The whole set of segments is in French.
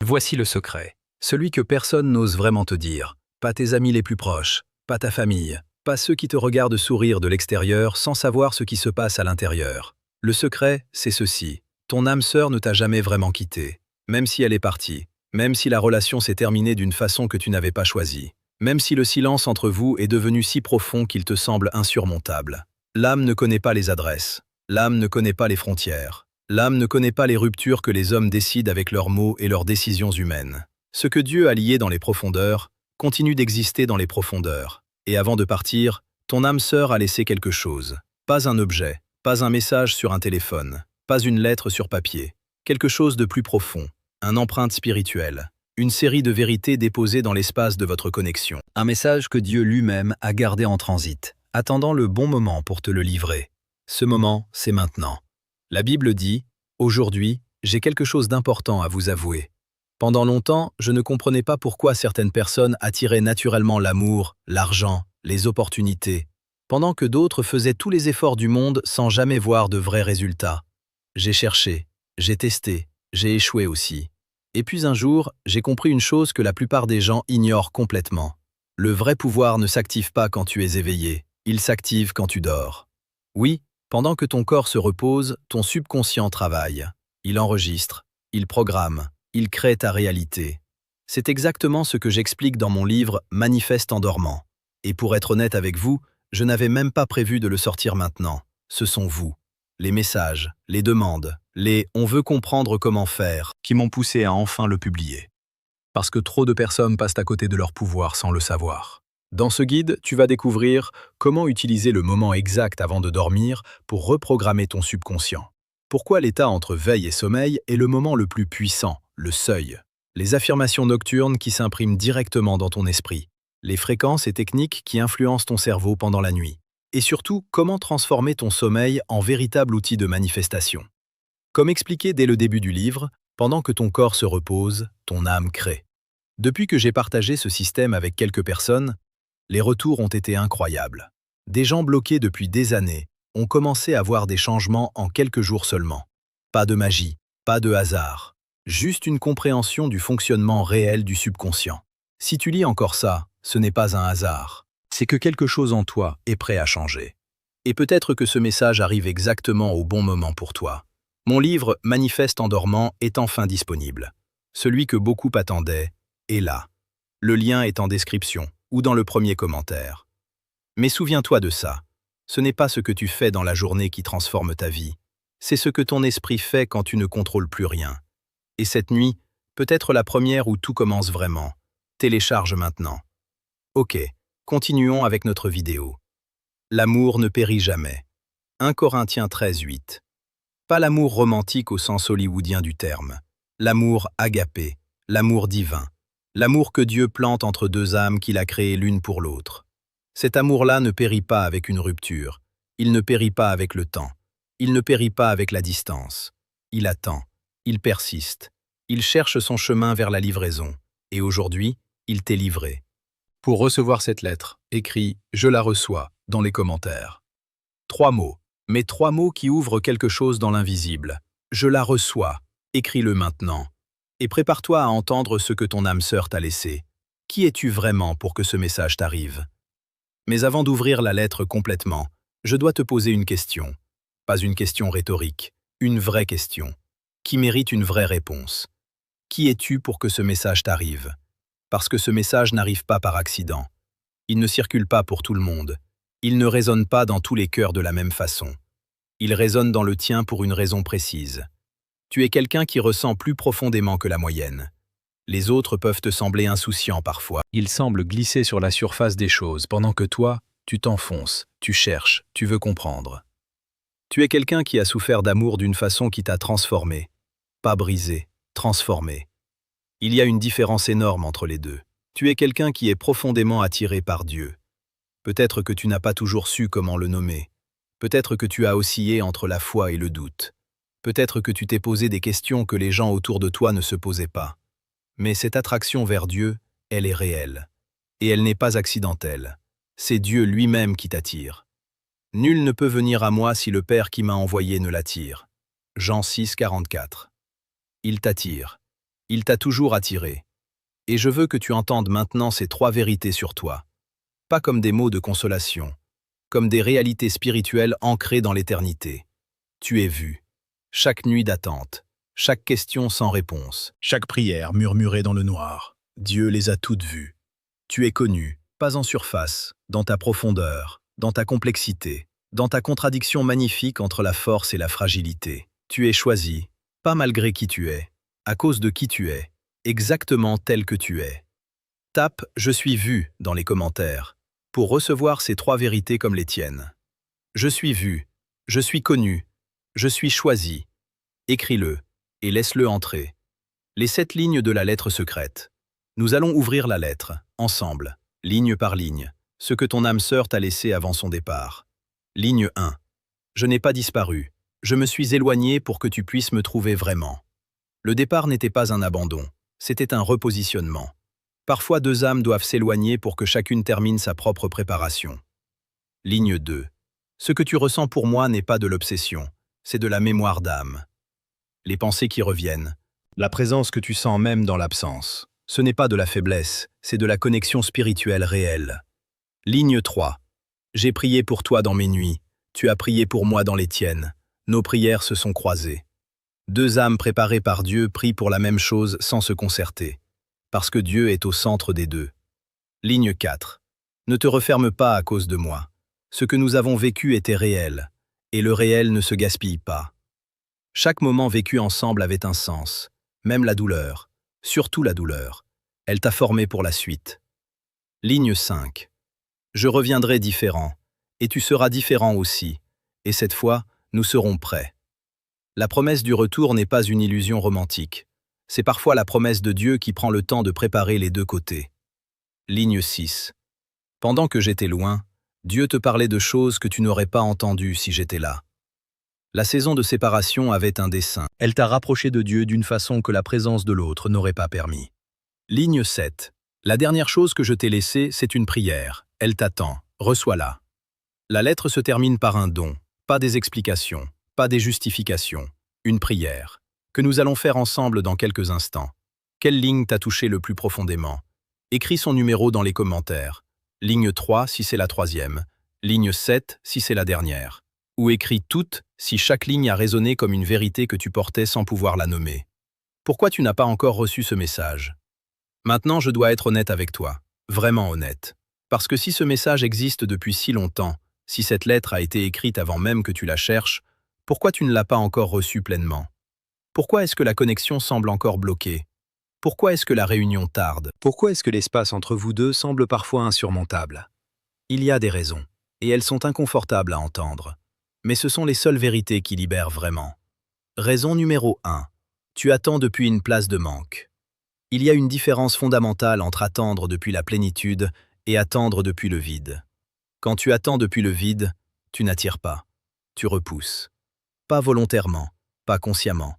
Voici le secret. Celui que personne n'ose vraiment te dire. Pas tes amis les plus proches, pas ta famille, pas ceux qui te regardent sourire de l'extérieur sans savoir ce qui se passe à l'intérieur. Le secret, c'est ceci. Ton âme sœur ne t'a jamais vraiment quitté. Même si elle est partie. Même si la relation s'est terminée d'une façon que tu n'avais pas choisie. Même si le silence entre vous est devenu si profond qu'il te semble insurmontable. L'âme ne connaît pas les adresses. L'âme ne connaît pas les frontières. L'âme ne connaît pas les ruptures que les hommes décident avec leurs mots et leurs décisions humaines. Ce que Dieu a lié dans les profondeurs continue d'exister dans les profondeurs. Et avant de partir, ton âme sœur a laissé quelque chose. Pas un objet, pas un message sur un téléphone, pas une lettre sur papier. Quelque chose de plus profond, une empreinte spirituelle, une série de vérités déposées dans l'espace de votre connexion. Un message que Dieu lui-même a gardé en transit, attendant le bon moment pour te le livrer. Ce moment, c'est maintenant. La Bible dit « Aujourd'hui, j'ai quelque chose d'important à vous avouer. » Pendant longtemps, je ne comprenais pas pourquoi certaines personnes attiraient naturellement l'amour, l'argent, les opportunités, pendant que d'autres faisaient tous les efforts du monde sans jamais voir de vrais résultats. J'ai cherché, j'ai testé, j'ai échoué aussi. Et puis un jour, j'ai compris une chose que la plupart des gens ignorent complètement. Le vrai pouvoir ne s'active pas quand tu es éveillé, il s'active quand tu dors. Oui, pendant que ton corps se repose, ton subconscient travaille. Il enregistre, il programme, il crée ta réalité. C'est exactement ce que j'explique dans mon livre « Manifeste en dormant ». Et pour être honnête avec vous, je n'avais même pas prévu de le sortir maintenant. Ce sont vous. Les messages, les demandes, les « on veut comprendre comment faire » qui m'ont poussé à enfin le publier. Parce que trop de personnes passent à côté de leur pouvoir sans le savoir. Dans ce guide, tu vas découvrir comment utiliser le moment exact avant de dormir pour reprogrammer ton subconscient. Pourquoi l'état entre veille et sommeil est le moment le plus puissant, le seuil. Les affirmations nocturnes qui s'impriment directement dans ton esprit. Les fréquences et techniques qui influencent ton cerveau pendant la nuit. Et surtout, comment transformer ton sommeil en véritable outil de manifestation. Comme expliqué dès le début du livre, pendant que ton corps se repose, ton âme crée. Depuis que j'ai partagé ce système avec quelques personnes, les retours ont été incroyables. Des gens bloqués depuis des années ont commencé à voir des changements en quelques jours seulement. Pas de magie, pas de hasard, juste une compréhension du fonctionnement réel du subconscient. Si tu lis encore ça, ce n'est pas un hasard. C'est que quelque chose en toi est prêt à changer. Et peut-être que ce message arrive exactement au bon moment pour toi. Mon livre « Manifeste en dormant » est enfin disponible. Celui que beaucoup attendaient est là. Le lien est en description ou dans le premier commentaire. Mais souviens-toi de ça. Ce n'est pas ce que tu fais dans la journée qui transforme ta vie. C'est ce que ton esprit fait quand tu ne contrôles plus rien. Et cette nuit, peut-être la première où tout commence vraiment. Télécharge maintenant. Ok, continuons avec notre vidéo. L'amour ne périt jamais. 1 Corinthiens 13:8. Pas l'amour romantique au sens hollywoodien du terme. L'amour agapé, l'amour divin. L'amour que Dieu plante entre deux âmes qu'il a créées l'une pour l'autre. Cet amour-là ne périt pas avec une rupture. Il ne périt pas avec le temps. Il ne périt pas avec la distance. Il attend. Il persiste. Il cherche son chemin vers la livraison. Et aujourd'hui, il t'est livré. Pour recevoir cette lettre, écris « Je la reçois » dans les commentaires. 3 mots, mais 3 mots qui ouvrent quelque chose dans l'invisible. Je la reçois. Écris-le maintenant. Et prépare-toi à entendre ce que ton âme sœur t'a laissé. Qui es-tu vraiment pour que ce message t'arrive? Mais avant d'ouvrir la lettre complètement, je dois te poser une question. Pas une question rhétorique, une vraie question, qui mérite une vraie réponse. Qui es-tu pour que ce message t'arrive? Parce que ce message n'arrive pas par accident. Il ne circule pas pour tout le monde. Il ne résonne pas dans tous les cœurs de la même façon. Il résonne dans le tien pour une raison précise. Tu es quelqu'un qui ressent plus profondément que la moyenne. Les autres peuvent te sembler insouciants parfois. Ils semblent glisser sur la surface des choses, pendant que toi, tu t'enfonces, tu cherches, tu veux comprendre. Tu es quelqu'un qui a souffert d'amour d'une façon qui t'a transformé. Pas brisé, transformé. Il y a une différence énorme entre les deux. Tu es quelqu'un qui est profondément attiré par Dieu. Peut-être que tu n'as pas toujours su comment le nommer. Peut-être que tu as oscillé entre la foi et le doute. Peut-être que tu t'es posé des questions que les gens autour de toi ne se posaient pas. Mais cette attraction vers Dieu, elle est réelle. Et elle n'est pas accidentelle. C'est Dieu lui-même qui t'attire. Nul ne peut venir à moi si le Père qui m'a envoyé ne l'attire. Jean 6, 44. Il t'attire. Il t'a toujours attiré. Et je veux que tu entendes maintenant ces 3 vérités sur toi. Pas comme des mots de consolation, comme des réalités spirituelles ancrées dans l'éternité. Tu es vu. Chaque nuit d'attente, chaque question sans réponse, chaque prière murmurée dans le noir. Dieu les a toutes vues. Tu es connu, pas en surface, dans ta profondeur, dans ta complexité, dans ta contradiction magnifique entre la force et la fragilité. Tu es choisi, pas malgré qui tu es, à cause de qui tu es, exactement tel que tu es. Tape « Je suis vu » dans les commentaires, pour recevoir ces 3 vérités comme les tiennes. Je suis vu, je suis connu, je suis choisi. Écris-le et laisse-le entrer. Les 7 lignes de la lettre secrète. Nous allons ouvrir la lettre, ensemble, ligne par ligne, ce que ton âme sœur t'a laissé avant son départ. Ligne 1. Je n'ai pas disparu. Je me suis éloigné pour que tu puisses me trouver vraiment. Le départ n'était pas un abandon, c'était un repositionnement. Parfois 2 âmes doivent s'éloigner pour que chacune termine sa propre préparation. Ligne 2. Ce que tu ressens pour moi n'est pas de l'obsession, c'est de la mémoire d'âme. Les pensées qui reviennent, la présence que tu sens même dans l'absence. Ce n'est pas de la faiblesse, c'est de la connexion spirituelle réelle. Ligne 3. J'ai prié pour toi dans mes nuits, tu as prié pour moi dans les tiennes. Nos prières se sont croisées. 2 âmes préparées par Dieu prient pour la même chose sans se concerter, parce que Dieu est au centre des 2. Ligne 4. Ne te referme pas à cause de moi. Ce que nous avons vécu était réel, et le réel ne se gaspille pas. Chaque moment vécu ensemble avait un sens, même la douleur, surtout la douleur. Elle t'a formé pour la suite. Ligne 5. Je reviendrai différent, et tu seras différent aussi, et cette fois, nous serons prêts. La promesse du retour n'est pas une illusion romantique. C'est parfois la promesse de Dieu qui prend le temps de préparer les 2 côtés. Ligne 6. Pendant que j'étais loin, Dieu te parlait de choses que tu n'aurais pas entendues si j'étais là. La saison de séparation avait un dessein. Elle t'a rapproché de Dieu d'une façon que la présence de l'autre n'aurait pas permis. Ligne 7. La dernière chose que je t'ai laissée, c'est une prière. Elle t'attend. Reçois-la. La lettre se termine par un don, pas des explications, pas des justifications. Une prière, que nous allons faire ensemble dans quelques instants. Quelle ligne t'a touché le plus profondément? Écris son numéro dans les commentaires. Ligne 3 si c'est la 3e. Ligne 7 si c'est la dernière. Ou écris toutes si chaque ligne a résonné comme une vérité que tu portais sans pouvoir la nommer. Pourquoi tu n'as pas encore reçu ce message? Maintenant, je dois être honnête avec toi, vraiment honnête. Parce que si ce message existe depuis si longtemps, si cette lettre a été écrite avant même que tu la cherches, pourquoi tu ne l'as pas encore reçue pleinement? Pourquoi est-ce que la connexion semble encore bloquée? Pourquoi est-ce que la réunion tarde? Pourquoi est-ce que l'espace entre vous 2 semble parfois insurmontable? Il y a des raisons, et elles sont inconfortables à entendre. Mais ce sont les seules vérités qui libèrent vraiment. Raison numéro 1. Tu attends depuis une place de manque. Il y a une différence fondamentale entre attendre depuis la plénitude et attendre depuis le vide. Quand tu attends depuis le vide, tu n'attires pas, tu repousses. Pas volontairement, pas consciemment,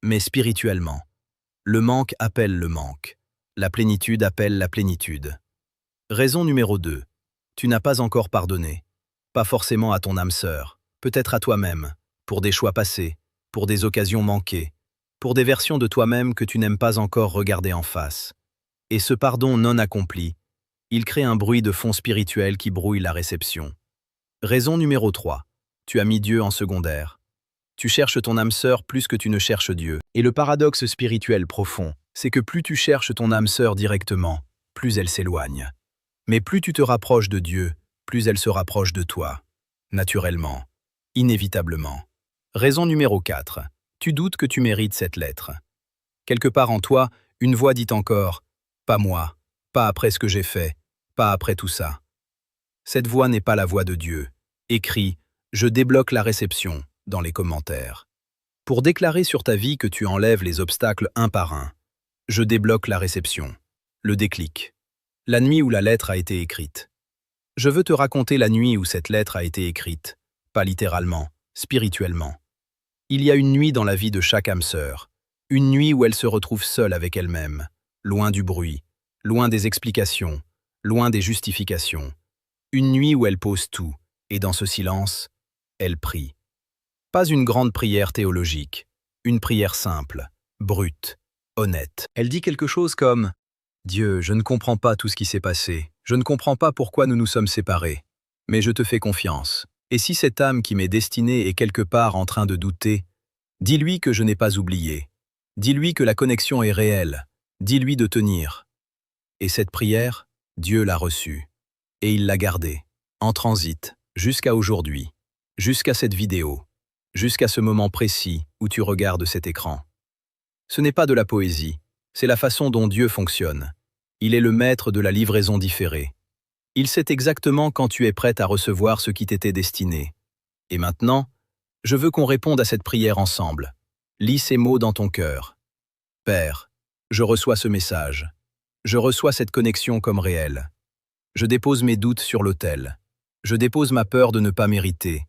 mais spirituellement. Le manque appelle le manque. La plénitude appelle la plénitude. Raison numéro 2. Tu n'as pas encore pardonné. Pas forcément à ton âme sœur, peut-être à toi-même, pour des choix passés, pour des occasions manquées, pour des versions de toi-même que tu n'aimes pas encore regarder en face. Et ce pardon non accompli, il crée un bruit de fond spirituel qui brouille la réception. Raison numéro 3. Tu as mis Dieu en secondaire. Tu cherches ton âme sœur plus que tu ne cherches Dieu. Et le paradoxe spirituel profond, c'est que plus tu cherches ton âme sœur directement, plus elle s'éloigne. Mais plus tu te rapproches de Dieu, plus elle se rapproche de toi. Naturellement. Inévitablement. Raison numéro 4. Tu doutes que tu mérites cette lettre. Quelque part en toi, une voix dit encore « Pas moi, pas après ce que j'ai fait, pas après tout ça ». Cette voix n'est pas la voix de Dieu. Écris « Je débloque la réception » dans les commentaires. Pour déclarer sur ta vie que tu enlèves les obstacles un par un. Je débloque la réception. Le déclic. La nuit où la lettre a été écrite. Je veux te raconter la nuit où cette lettre a été écrite. Pas littéralement, spirituellement. Il y a une nuit dans la vie de chaque âme sœur. Une nuit où elle se retrouve seule avec elle-même, loin du bruit, loin des explications, loin des justifications. Une nuit où elle pose tout, et dans ce silence, elle prie. Pas une grande prière théologique, une prière simple, brute, honnête. Elle dit quelque chose comme « Dieu, je ne comprends pas tout ce qui s'est passé. Je ne comprends pas pourquoi nous nous sommes séparés. Mais je te fais confiance. Et si cette âme qui m'est destinée est quelque part en train de douter, dis-lui que je n'ai pas oublié. Dis-lui que la connexion est réelle. Dis-lui de tenir. » Et cette prière, Dieu l'a reçue. Et il l'a gardée, en transit, jusqu'à aujourd'hui, jusqu'à cette vidéo, jusqu'à ce moment précis où tu regardes cet écran. Ce n'est pas de la poésie, c'est la façon dont Dieu fonctionne. Il est le maître de la livraison différée. Il sait exactement quand tu es prête à recevoir ce qui t'était destiné. Et maintenant, je veux qu'on réponde à cette prière ensemble. Lis ces mots dans ton cœur. Père, je reçois ce message. Je reçois cette connexion comme réelle. Je dépose mes doutes sur l'autel. Je dépose ma peur de ne pas mériter.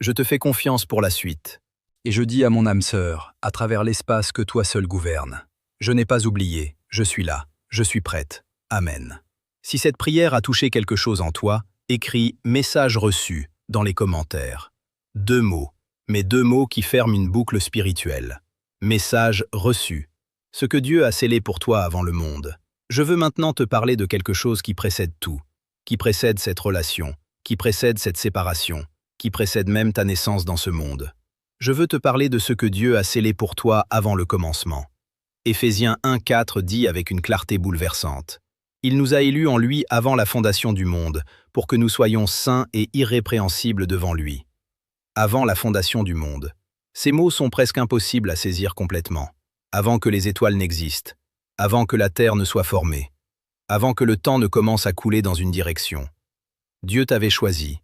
Je te fais confiance pour la suite. Et je dis à mon âme sœur, à travers l'espace que toi seul gouvernes, je n'ai pas oublié, je suis là, je suis prête. Amen. Si cette prière a touché quelque chose en toi, écris « message reçu » dans les commentaires. 2 mots, mais 2 mots qui ferment une boucle spirituelle. Message reçu. Ce que Dieu a scellé pour toi avant le monde. Je veux maintenant te parler de quelque chose qui précède tout, qui précède cette relation, qui précède cette séparation, qui précède même ta naissance dans ce monde. Je veux te parler de ce que Dieu a scellé pour toi avant le commencement. Éphésiens 1,4 dit avec une clarté bouleversante. Il nous a élus en lui avant la fondation du monde, pour que nous soyons saints et irrépréhensibles devant lui. Avant la fondation du monde. Ces mots sont presque impossibles à saisir complètement. Avant que les étoiles n'existent, avant que la terre ne soit formée, avant que le temps ne commence à couler dans une direction. Dieu t'avait choisi.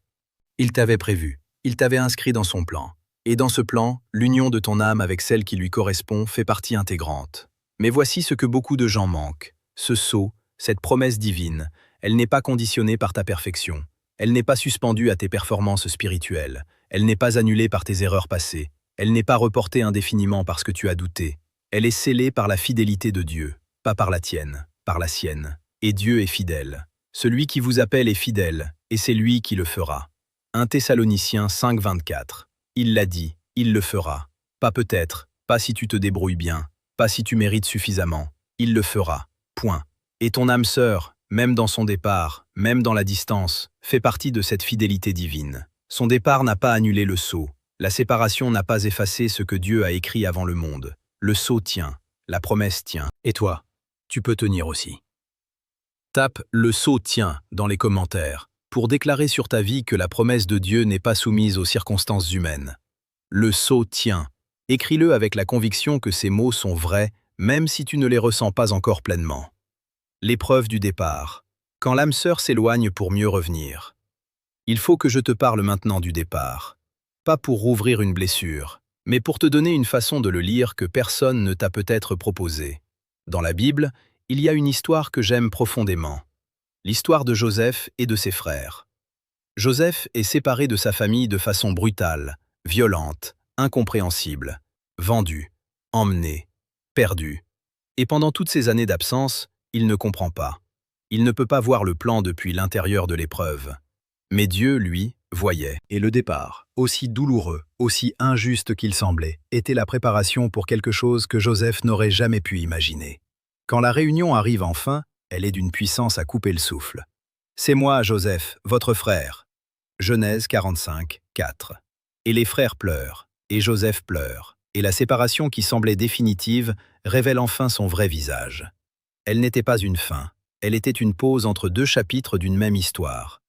Il t'avait prévu. Il t'avait inscrit dans son plan. Et dans ce plan, l'union de ton âme avec celle qui lui correspond fait partie intégrante. Mais voici ce que beaucoup de gens manquent. Ce sceau, cette promesse divine, elle n'est pas conditionnée par ta perfection. Elle n'est pas suspendue à tes performances spirituelles. Elle n'est pas annulée par tes erreurs passées. Elle n'est pas reportée indéfiniment parce que tu as douté. Elle est scellée par la fidélité de Dieu, pas par la tienne, par la sienne. Et Dieu est fidèle. Celui qui vous appelle est fidèle, et c'est lui qui le fera. 1 Thessaloniciens 5,24. Il l'a dit, il le fera. Pas peut-être, pas si tu te débrouilles bien, pas si tu mérites suffisamment. Il le fera. Point. Et ton âme sœur, même dans son départ, même dans la distance, fait partie de cette fidélité divine. Son départ n'a pas annulé le sceau. La séparation n'a pas effacé ce que Dieu a écrit avant le monde. Le sceau tient, la promesse tient. Et toi, tu peux tenir aussi. Tape « Le sceau tient » dans les commentaires pour déclarer sur ta vie que la promesse de Dieu n'est pas soumise aux circonstances humaines. Le sceau tient. Écris-le avec la conviction que ces mots sont vrais, même si tu ne les ressens pas encore pleinement. L'épreuve du départ. Quand l'âme sœur s'éloigne pour mieux revenir. Il faut que je te parle maintenant du départ. Pas pour rouvrir une blessure, mais pour te donner une façon de le lire que personne ne t'a peut-être proposée. Dans la Bible, il y a une histoire que j'aime profondément. L'histoire de Joseph et de ses frères. Joseph est séparé de sa famille de façon brutale, violente, incompréhensible, vendu, emmené, perdu. Et pendant toutes ces années d'absence, il ne comprend pas. Il ne peut pas voir le plan depuis l'intérieur de l'épreuve. Mais Dieu, lui, voyait. Et le départ, aussi douloureux, aussi injuste qu'il semblait, était la préparation pour quelque chose que Joseph n'aurait jamais pu imaginer. Quand la réunion arrive enfin, elle est d'une puissance à couper le souffle. « C'est moi, Joseph, votre frère. » Genèse 45, 4. Et les frères pleurent, et Joseph pleure, et la séparation qui semblait définitive révèle enfin son vrai visage. Elle n'était pas une fin, elle était une pause entre 2 chapitres d'une même histoire.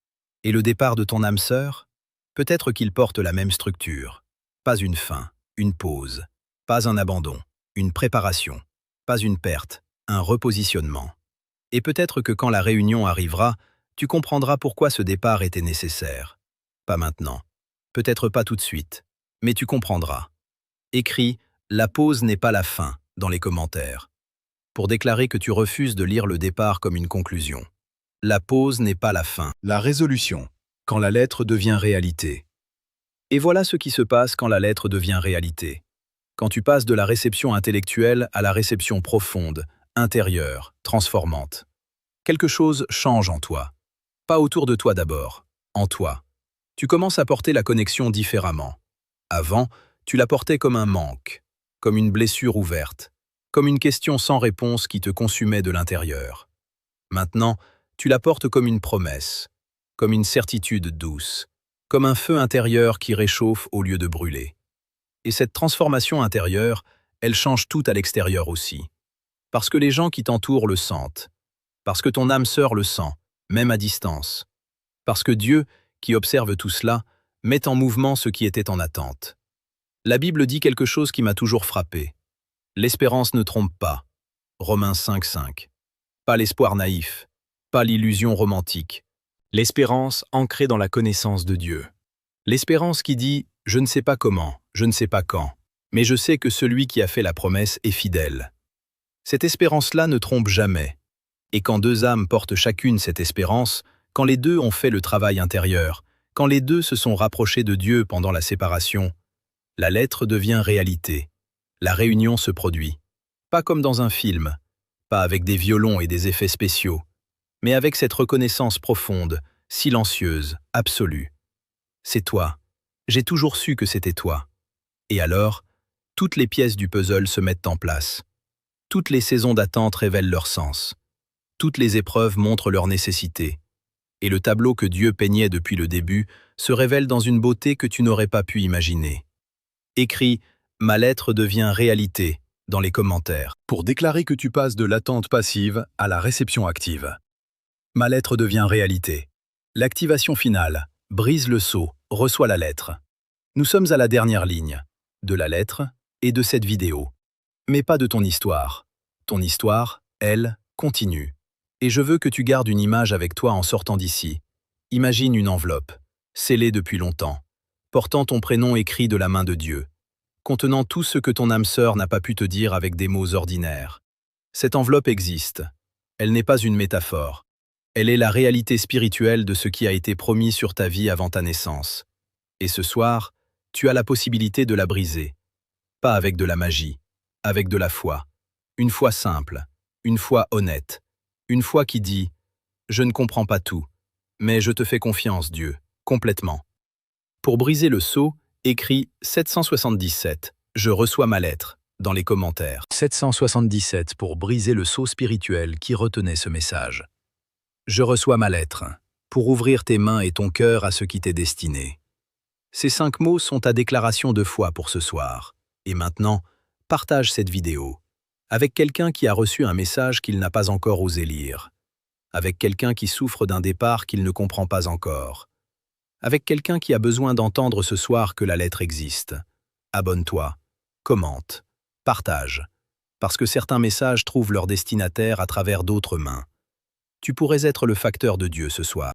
Et le départ de ton âme sœur? Peut-être qu'il porte la même structure. Pas une fin, une pause. Pas un abandon, une préparation. Pas une perte, un repositionnement. Et peut-être que quand la réunion arrivera, tu comprendras pourquoi ce départ était nécessaire. Pas maintenant. Peut-être pas tout de suite. Mais tu comprendras. Écris « La pause n'est pas la fin » dans les commentaires. Pour déclarer que tu refuses de lire le départ comme une conclusion. La pause n'est pas la fin. La résolution, quand la lettre devient réalité. Et voilà ce qui se passe quand la lettre devient réalité. Quand tu passes de la réception intellectuelle à la réception profonde, intérieure, transformante. Quelque chose change en toi. Pas autour de toi d'abord, en toi. Tu commences à porter la connexion différemment. Avant, tu la portais comme un manque, comme une blessure ouverte, comme une question sans réponse qui te consumait de l'intérieur. Maintenant, tu la portes comme une promesse, comme une certitude douce, comme un feu intérieur qui réchauffe au lieu de brûler. Et cette transformation intérieure, elle change tout à l'extérieur aussi. Parce que les gens qui t'entourent le sentent. Parce que ton âme sœur le sent, même à distance. Parce que Dieu, qui observe tout cela, met en mouvement ce qui était en attente. La Bible dit quelque chose qui m'a toujours frappé. L'espérance ne trompe pas. Romains 5,5. Pas l'espoir naïf, pas l'illusion romantique. L'espérance ancrée dans la connaissance de Dieu. L'espérance qui dit « je ne sais pas comment, je ne sais pas quand, mais je sais que celui qui a fait la promesse est fidèle ». Cette espérance-là ne trompe jamais. Et quand deux âmes portent chacune cette espérance, quand les deux ont fait le travail intérieur, quand les deux se sont rapprochés de Dieu pendant la séparation, la lettre devient réalité. La réunion se produit. Pas comme dans un film, pas avec des violons et des effets spéciaux, mais avec cette reconnaissance profonde, silencieuse, absolue. C'est toi. J'ai toujours su que c'était toi. Et alors, toutes les pièces du puzzle se mettent en place. Toutes les saisons d'attente révèlent leur sens. Toutes les épreuves montrent leur nécessité. Et le tableau que Dieu peignait depuis le début se révèle dans une beauté que tu n'aurais pas pu imaginer. Écris « Ma lettre devient réalité » dans les commentaires, pour déclarer que tu passes de l'attente passive à la réception active. Ma lettre devient réalité. L'activation finale, brise le sceau, reçois la lettre. Nous sommes à la dernière ligne, de la lettre et de cette vidéo. Mais pas de ton histoire. Ton histoire, elle, continue. Et je veux que tu gardes une image avec toi en sortant d'ici. Imagine une enveloppe, scellée depuis longtemps, portant ton prénom écrit de la main de Dieu, contenant tout ce que ton âme sœur n'a pas pu te dire avec des mots ordinaires. Cette enveloppe existe. Elle n'est pas une métaphore. Elle est la réalité spirituelle de ce qui a été promis sur ta vie avant ta naissance. Et ce soir, tu as la possibilité de la briser. Pas avec de la magie, avec de la foi. Une foi simple, une foi honnête. Une foi qui dit « Je ne comprends pas tout, mais je te fais confiance, Dieu, complètement ». Pour briser le sceau, écris 777 « Je reçois ma lettre » dans les commentaires. 777 pour briser le sceau spirituel qui retenait ce message. Je reçois ma lettre, pour ouvrir tes mains et ton cœur à ce qui t'est destiné. Ces 5 mots sont ta déclaration de foi pour ce soir. Et maintenant, partage cette vidéo avec quelqu'un qui a reçu un message qu'il n'a pas encore osé lire, avec quelqu'un qui souffre d'un départ qu'il ne comprend pas encore, avec quelqu'un qui a besoin d'entendre ce soir que la lettre existe. Abonne-toi, commente, partage, parce que certains messages trouvent leur destinataire à travers d'autres mains. Tu pourrais être le facteur de Dieu ce soir.